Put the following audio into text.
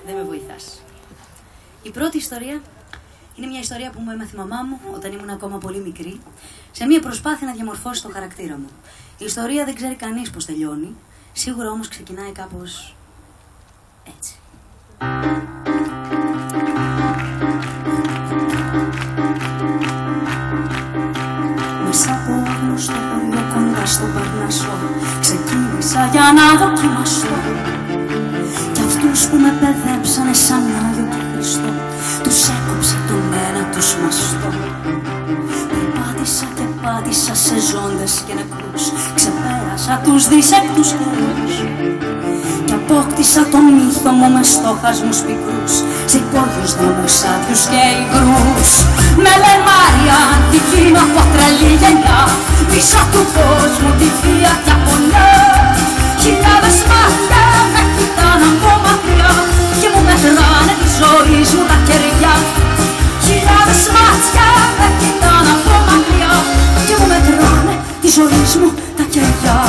Δεν με βοηθάς. Η πρώτη ιστορία είναι μια ιστορία που μου έμαθε η μαμά μου όταν ήμουν ακόμα πολύ μικρή, σε μια προσπάθεια να διαμορφώσει το χαρακτήρα μου. Η ιστορία δεν ξέρει κανείς πώς τελειώνει, σίγουρα όμως ξεκινάει κάπως έτσι. Μέσα από άγνωστο χωριό κοντά στο Παρνασσό ξεκίνησα για να δοκιμαστώ. Κι αυτούς που με παιδέψανε σαν Άγιο και Χριστό τους έκοψα τον ένα τους μαστό. Πάτησα και πάτησα σε ζώντες και νεκρούς, ξεπέρασα τους δισέκτους καιρούς κι απόκτησα το μύθο μου με στόχασμους πικρούς σε υπόγειους δρόμους άδειους και υγρούς. Με λένε Μάρια αντικείμενο από τρελή γενιά, πίσω του κόσμου τη βία και απονιά. Χιλιάδες μάτια με κοιτάνε από μακριά και μου μετράνε τη ζωή μου τα κεριά. Χιλιάδες μάτια με κοιτάνε από μακριά και μου μετράνε τη ζωή μου τα κεριά.